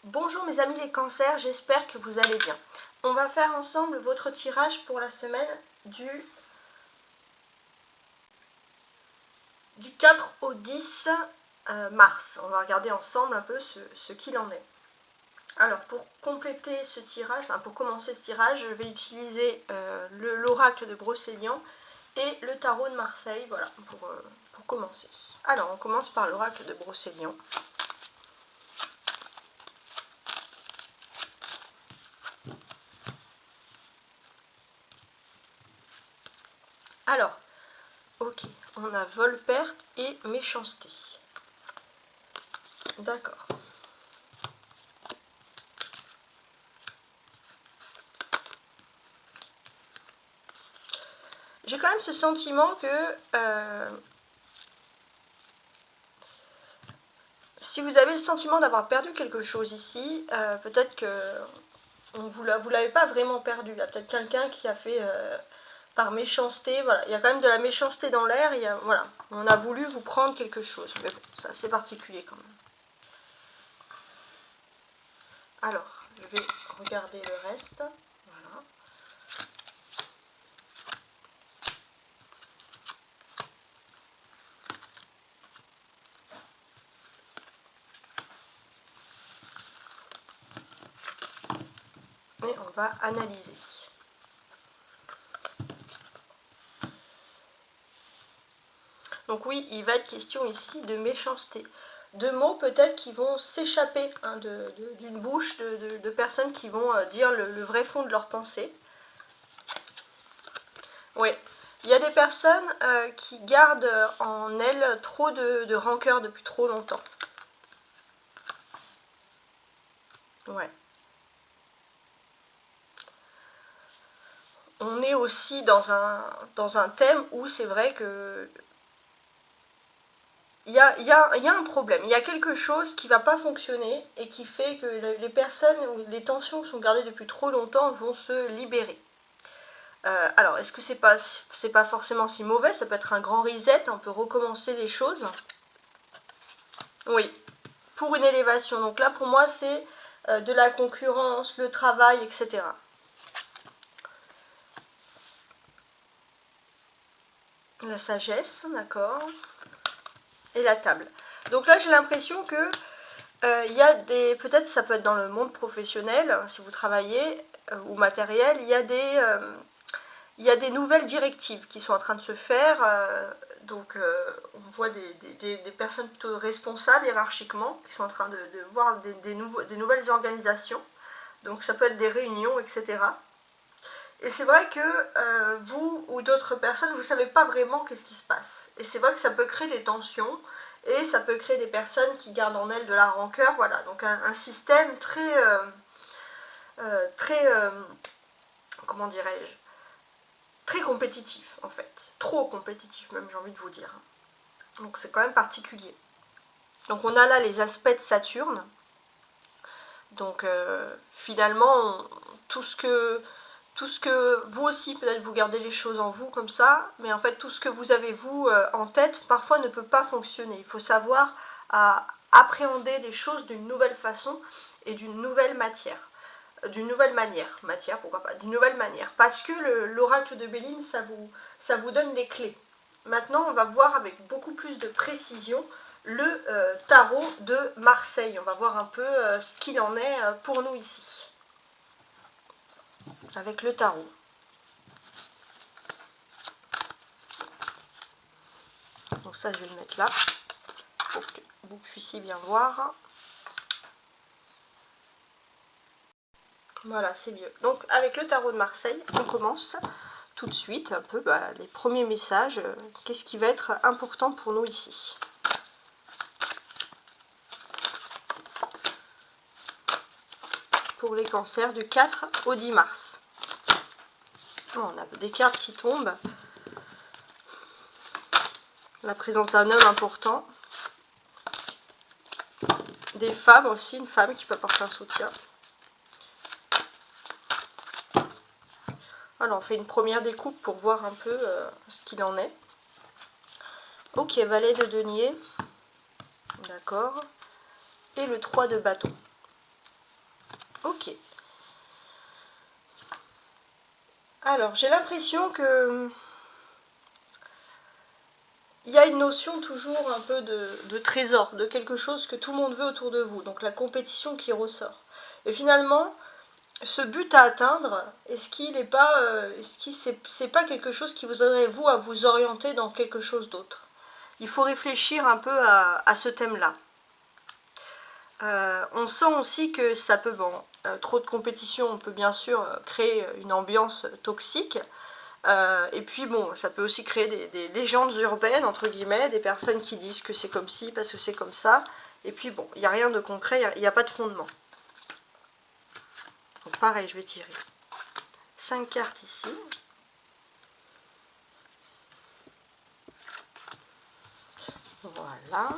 Bonjour mes amis les cancers, j'espère que vous allez bien. On va faire ensemble votre tirage pour la semaine du 4 au 10 mars. On va regarder ensemble un peu ce qu'il en est. Alors pour compléter ce tirage, pour commencer ce tirage, je vais utiliser l'oracle de Brocéliande et le tarot de Marseille, voilà, pour commencer. Alors on commence par l'oracle de Brocéliande. Alors, ok, on a vol, perte et méchanceté. D'accord. J'ai quand même ce sentiment que si vous avez le sentiment d'avoir perdu quelque chose ici, peut-être que vous l'avez pas vraiment perdu. Il y a peut-être quelqu'un qui a fait par méchanceté, voilà. Il y a quand même de la méchanceté dans l'air, voilà. On a voulu vous prendre quelque chose. Mais bon, c'est assez particulier quand même. Alors, je vais regarder le reste. Voilà. Et on va analyser. Donc oui, il va être question ici de méchanceté. De mots peut-être qui vont s'échapper d'une bouche de personnes qui vont dire le vrai fond de leur pensée. Oui, il y a des personnes qui gardent en elles trop de rancœur depuis trop longtemps. Ouais. On est aussi dans un thème où c'est vrai que il y a un problème, il y a quelque chose qui ne va pas fonctionner et qui fait que les personnes où les tensions qui sont gardées depuis trop longtemps vont se libérer. Alors, est-ce que c'est pas forcément si mauvais? Ça peut être un grand reset, on peut recommencer les choses. Oui, pour une élévation. Donc là, pour moi, c'est de la concurrence, le travail, etc. La sagesse, d'accord. Et la table. Donc là, j'ai l'impression que il y a des... Peut-être ça peut être dans le monde professionnel, si vous travaillez, ou matériel, il y a des nouvelles directives qui sont en train de se faire. Donc on voit des personnes plutôt responsables hiérarchiquement qui sont en train de voir des nouvelles organisations. Donc ça peut être des réunions, etc. Et c'est vrai que vous ou d'autres personnes, vous ne savez pas vraiment qu'est-ce qui se passe. Et c'est vrai que ça peut créer des tensions et ça peut créer des personnes qui gardent en elles de la rancœur. Voilà, donc un système très comment dirais-je, très compétitif en fait. Trop compétitif même, j'ai envie de vous dire. Donc c'est quand même particulier. Donc on a là les aspects de Saturne. Donc finalement, tout ce que vous aussi, peut-être vous gardez les choses en vous comme ça, mais en fait tout ce que vous avez vous en tête, parfois ne peut pas fonctionner. Il faut savoir appréhender les choses d'une nouvelle façon et d'une nouvelle matière. D'une nouvelle matière, pourquoi pas, d'une nouvelle manière. Parce que l'oracle de Béline, ça vous donne les clés. Maintenant, on va voir avec beaucoup plus de précision le tarot de Marseille. On va voir un peu ce qu'il en est pour nous ici. Avec le tarot. Donc ça, je vais le mettre là, pour que vous puissiez bien voir. Voilà, c'est mieux. Donc avec le tarot de Marseille, on commence tout de suite un peu les premiers messages. Qu'est-ce qui va être important pour nous ici? Pour les cancers du 4 au 10 mars. Oh, on a des cartes qui tombent. La présence d'un homme important. Des femmes aussi, une femme qui peut apporter un soutien. Alors on fait une première découpe pour voir un peu ce qu'il en est. Ok, valet de denier. D'accord. Et le 3 de bâton. Ok. Alors, j'ai l'impression que il y a une notion toujours un peu de trésor, de quelque chose que tout le monde veut autour de vous, donc la compétition qui ressort. Et finalement, ce but à atteindre, est-ce qu'il n'est pas, c'est pas quelque chose qui vous aiderait vous à vous orienter dans quelque chose d'autre? Il faut réfléchir un peu à ce thème-là. On sent aussi que ça peut, bon, trop de compétition, on peut bien sûr créer une ambiance toxique. Et puis bon, ça peut aussi créer des légendes urbaines, entre guillemets, des personnes qui disent que c'est comme ci parce que c'est comme ça. Et puis bon, il n'y a rien de concret, il n'y a pas de fondement. Donc pareil, je vais tirer 5 cartes ici. Voilà.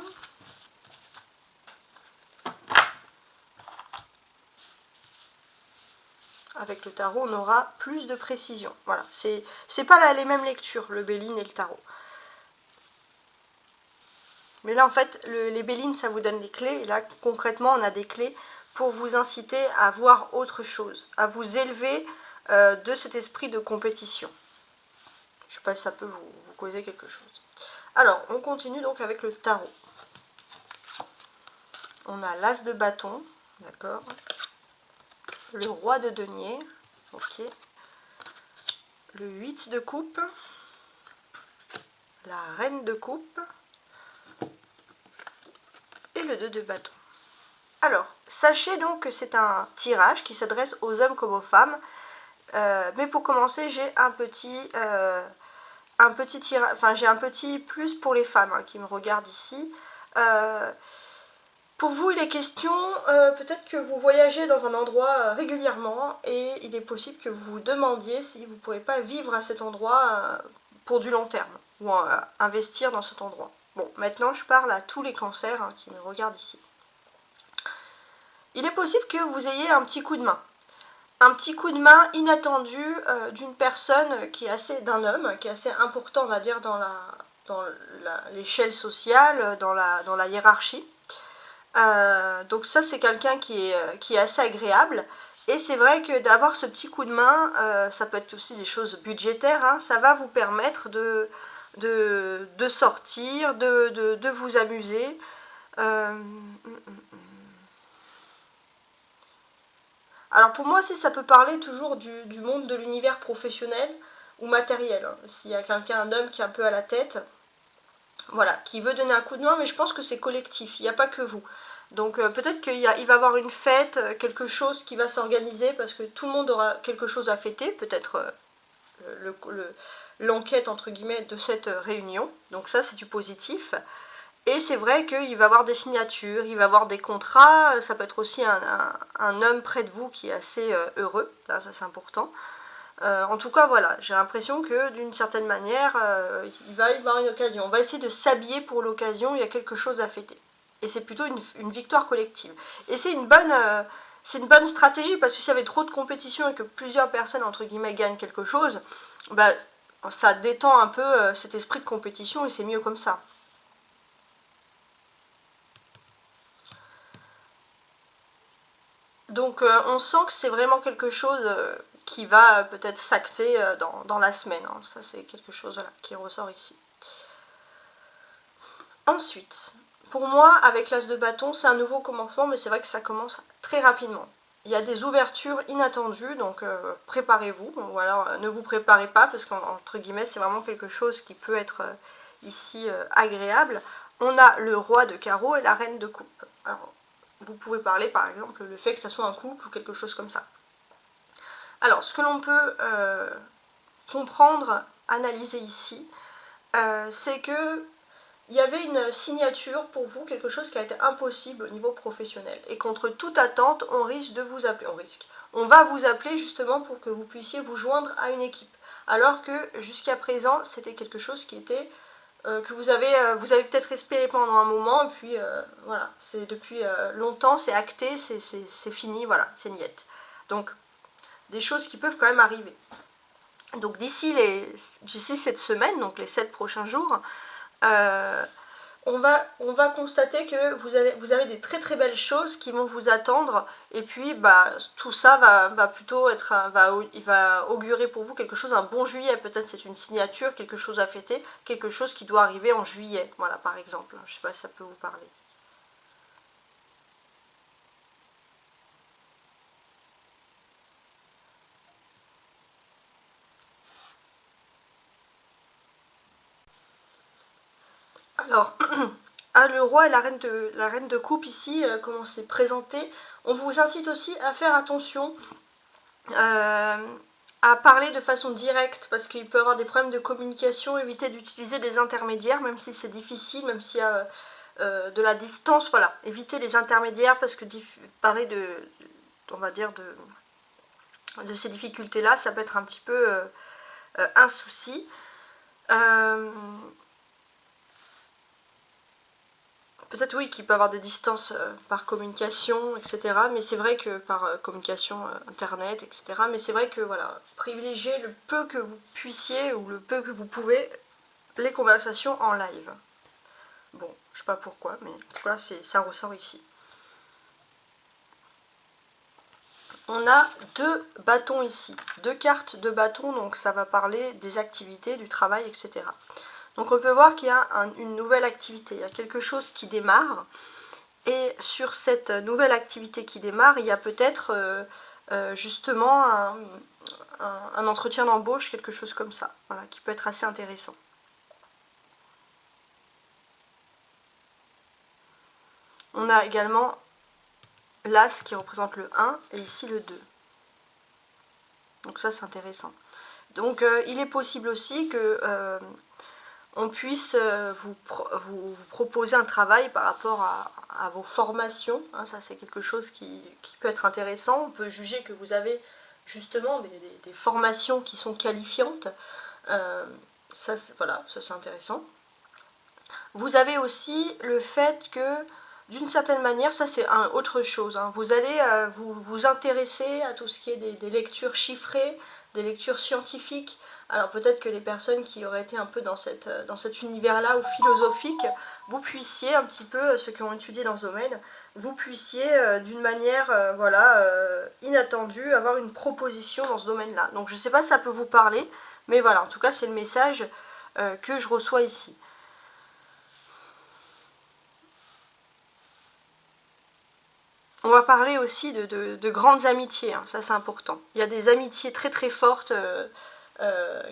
Avec le tarot, on aura plus de précision. Voilà, c'est pas les mêmes lectures, le Béline et le tarot. Mais là, en fait, les Bélines, ça vous donne les clés. Et là, concrètement, on a des clés pour vous inciter à voir autre chose, à vous élever de cet esprit de compétition. Je ne sais pas si ça peut vous causer quelque chose. Alors, on continue donc avec le tarot. On a l'As de bâton, d'accord. Le Roi de denier, ok. Le 8 de coupe. La Reine de coupe. Et le 2 de bâton. Alors, sachez donc que c'est un tirage qui s'adresse aux hommes comme aux femmes. Mais pour commencer, j'ai un petit tirage, enfin j'ai un petit plus pour les femmes hein, qui me regardent ici. Pour vous, il est question peut-être que vous voyagez dans un endroit régulièrement et il est possible que vous vous demandiez si vous ne pourrez pas vivre à cet endroit pour du long terme ou investir dans cet endroit. Bon, maintenant je parle à tous les cancers hein, qui me regardent ici. Il est possible que vous ayez un petit coup de main. Un petit coup de main inattendu d'une personne qui est assez, d'un homme, qui est assez important, on va dire, dans l'échelle sociale, dans la hiérarchie. Donc ça, c'est quelqu'un qui est assez agréable. Et c'est vrai que d'avoir ce petit coup de main, ça peut être aussi des choses budgétaires, hein, ça va vous permettre de sortir, de vous amuser. Alors pour moi aussi ça peut parler toujours du monde de l'univers professionnel ou matériel. Hein. S'il y a quelqu'un, un homme qui est un peu à la tête, voilà, qui veut donner un coup de main, mais je pense que c'est collectif, il n'y a pas que vous. Donc peut-être qu'il va y avoir une fête, quelque chose qui va s'organiser parce que tout le monde aura quelque chose à fêter, peut-être l'enquête entre guillemets de cette réunion. Donc ça c'est du positif. Et c'est vrai qu'il va y avoir des signatures, il va y avoir des contrats, ça peut être aussi un homme près de vous qui est assez heureux, là, ça c'est important. En tout cas, voilà, j'ai l'impression que d'une certaine manière, il va y avoir une occasion. On va essayer de s'habiller pour l'occasion, il y a quelque chose à fêter. Et c'est plutôt une victoire collective. Et c'est une bonne stratégie, parce que s'il y avait trop de compétition et que plusieurs personnes, entre guillemets, gagnent quelque chose, bah, ça détend un peu cet esprit de compétition et c'est mieux comme ça. Donc on sent que c'est vraiment quelque chose qui va peut-être s'acter dans la semaine. Hein. Ça c'est quelque chose voilà, qui ressort ici. Ensuite, pour moi, avec l'As de bâton, c'est un nouveau commencement, mais c'est vrai que ça commence très rapidement. Il y a des ouvertures inattendues, donc préparez-vous, ou alors ne vous préparez pas, parce qu'entre guillemets, c'est vraiment quelque chose qui peut être ici agréable. On a le roi de carreau et la reine de coupe. Alors, vous pouvez parler par exemple le fait que ça soit un couple ou quelque chose comme ça. Alors ce que l'on peut comprendre, analyser ici, c'est que il y avait une signature pour vous, quelque chose qui a été impossible au niveau professionnel. Et contre toute attente, on risque de vous appeler. On va vous appeler justement pour que vous puissiez vous joindre à une équipe. Alors que jusqu'à présent, c'était quelque chose qui était que vous avez peut-être espéré pendant un moment, et puis voilà, c'est depuis longtemps, c'est acté, c'est fini, voilà, c'est niette. Donc, des choses qui peuvent quand même arriver. Donc d'ici cette semaine, donc les 7 prochains jours, on va constater que vous avez des très très belles choses qui vont vous attendre, et puis tout ça va plutôt être, il va augurer pour vous quelque chose, un bon juillet, peut-être c'est une signature, quelque chose à fêter, quelque chose qui doit arriver en juillet, voilà par exemple, je sais pas si ça peut vous parler. Alors, le roi et la reine de coupe ici, comment c'est présenté, on vous incite aussi à faire attention à parler de façon directe, parce qu'il peut y avoir des problèmes de communication, éviter d'utiliser des intermédiaires, même si c'est difficile, même s'il y a de la distance, voilà, éviter les intermédiaires, parce que parler on va dire, de ces difficultés-là, ça peut être un petit peu un souci. Peut-être oui qu'il peut y avoir des distances par communication, etc. Mais c'est vrai que par communication internet, etc. Mais c'est vrai que voilà, privilégiez le peu que vous puissiez ou le peu que vous pouvez les conversations en live. Bon, je sais pas pourquoi, mais en tout cas ça ressort ici. On a 2 bâtons ici, 2 cartes de bâtons, donc ça va parler des activités, du travail, etc. Donc on peut voir qu'il y a une nouvelle activité, il y a quelque chose qui démarre. Et sur cette nouvelle activité qui démarre, il y a peut-être justement un entretien d'embauche, quelque chose comme ça, voilà, qui peut être assez intéressant. On a également l'As qui représente le 1 et ici le 2. Donc ça c'est intéressant. Donc il est possible aussi que on puisse vous proposer un travail par rapport à vos formations. Hein, ça c'est quelque chose qui peut être intéressant. On peut juger que vous avez justement des formations qui sont qualifiantes. Ça c'est intéressant. Vous avez aussi le fait que, d'une certaine manière, ça c'est autre chose, hein, vous allez vous intéresser à tout ce qui est des lectures chiffrées, des lectures scientifiques. Alors peut-être que les personnes qui auraient été un peu dans cet univers-là ou philosophique, vous puissiez un petit peu, ceux qui ont étudié dans ce domaine, vous puissiez d'une manière inattendue avoir une proposition dans ce domaine-là. Donc je ne sais pas si ça peut vous parler, mais voilà, en tout cas c'est le message que je reçois ici. On va parler aussi de grandes amitiés, hein, ça c'est important. Il y a des amitiés très très fortes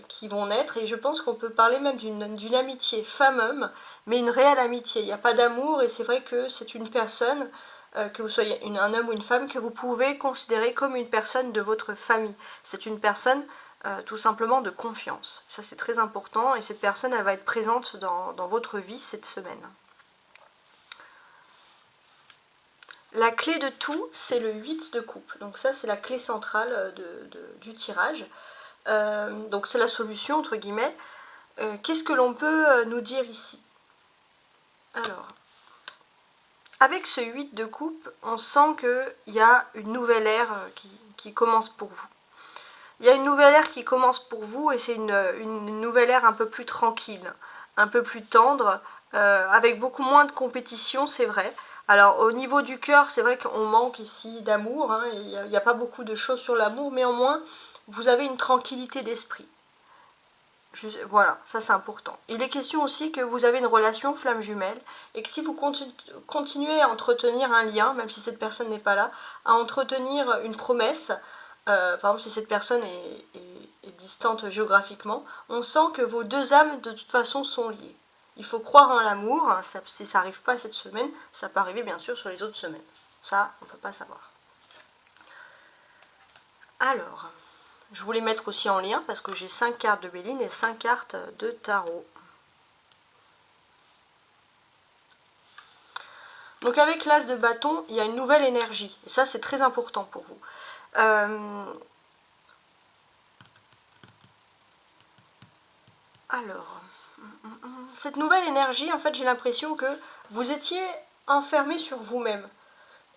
qui vont naître, et je pense qu'on peut parler même d'une amitié femme-homme, mais une réelle amitié. Il n'y a pas d'amour, et c'est vrai que c'est une personne, que vous soyez un homme ou une femme, que vous pouvez considérer comme une personne de votre famille. C'est une personne tout simplement de confiance. Ça c'est très important, et cette personne elle va être présente dans votre vie cette semaine. La clé de tout, c'est le 8 de coupe. Donc ça, c'est la clé centrale du tirage. Donc c'est la solution, entre guillemets. Qu'est-ce que l'on peut nous dire ici? Alors, avec ce 8 de coupe, on sent qu'il y a une nouvelle ère qui commence pour vous. Il y a une nouvelle ère qui commence pour vous, et c'est une nouvelle ère un peu plus tranquille, un peu plus tendre, avec beaucoup moins de compétition, c'est vrai. Alors au niveau du cœur, c'est vrai qu'on manque ici d'amour, hein, il n'y a pas beaucoup de choses sur l'amour, mais au moins vous avez une tranquillité d'esprit. Voilà, ça c'est important. Il est question aussi que vous avez une relation flamme jumelle, et que si vous continuez à entretenir un lien, même si cette personne n'est pas là, à entretenir une promesse, par exemple si cette personne est distante géographiquement, on sent que vos deux âmes de toute façon sont liées. Il faut croire en l'amour, hein, si ça n'arrive pas cette semaine, ça peut arriver bien sûr sur les autres semaines. Ça, on ne peut pas savoir. Alors, je voulais mettre aussi en lien parce que j'ai 5 cartes de Béline et 5 cartes de tarot. Donc avec l'as de bâton, il y a une nouvelle énergie. Et ça, c'est très important pour vous. Alors, cette nouvelle énergie, en fait, j'ai l'impression que vous étiez enfermé sur vous-même.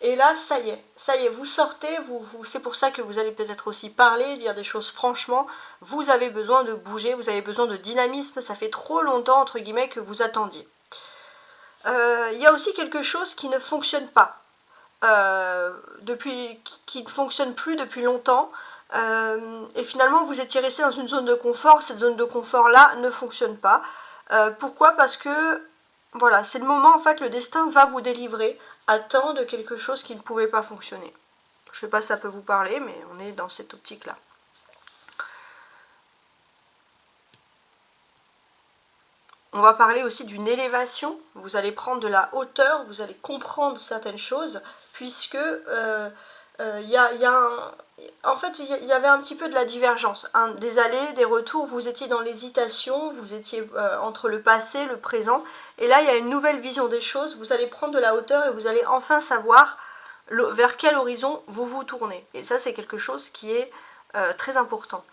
Et là, ça y est, vous sortez, c'est pour ça que vous allez peut-être aussi parler, dire des choses franchement. Vous avez besoin de bouger, vous avez besoin de dynamisme, ça fait trop longtemps, entre guillemets, que vous attendiez. Il y a aussi quelque chose qui ne fonctionne pas, qui ne fonctionne plus depuis longtemps. Et finalement, vous étiez resté dans une zone de confort. Cette zone de confort-là ne fonctionne pas. Pourquoi? Parce que, voilà, c'est le moment, en fait, le destin va vous délivrer à temps de quelque chose qui ne pouvait pas fonctionner. Je ne sais pas si ça peut vous parler, mais on est dans cette optique-là. On va parler aussi d'une élévation. Vous allez prendre de la hauteur, vous allez comprendre certaines choses, puisque en fait, il y avait un petit peu de la divergence. Des allées, des retours, vous étiez dans l'hésitation, vous étiez entre le passé, le présent. Et là, il y a une nouvelle vision des choses. Vous allez prendre de la hauteur et vous allez enfin savoir vers quel horizon vous vous tournez. Et ça, c'est quelque chose qui est très important.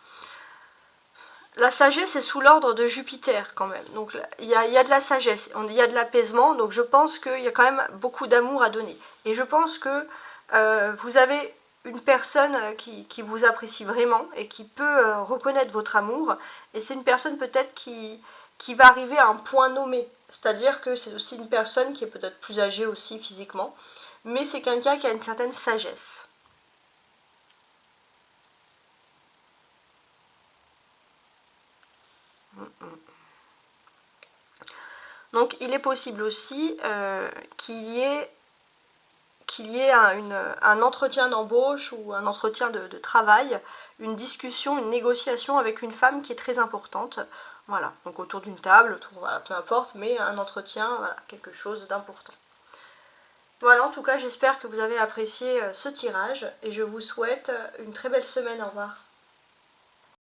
La sagesse est sous l'ordre de Jupiter quand même. Donc il y a de la sagesse, il y a de l'apaisement. Donc je pense qu'il y a quand même beaucoup d'amour à donner. Et je pense que vous avez une personne qui vous apprécie vraiment et qui peut reconnaître votre amour. Et c'est une personne peut-être qui va arriver à un point nommé. C'est-à-dire que c'est aussi une personne qui est peut-être plus âgée aussi physiquement. Mais c'est quelqu'un qui a une certaine sagesse. Donc il est possible aussi qu'il y ait un entretien d'embauche ou un entretien de travail, une discussion, une négociation avec une femme qui est très importante. Voilà, donc autour d'une table, voilà, peu importe, mais un entretien, voilà, quelque chose d'important. Voilà, en tout cas, j'espère que vous avez apprécié ce tirage et je vous souhaite une très belle semaine. Au revoir.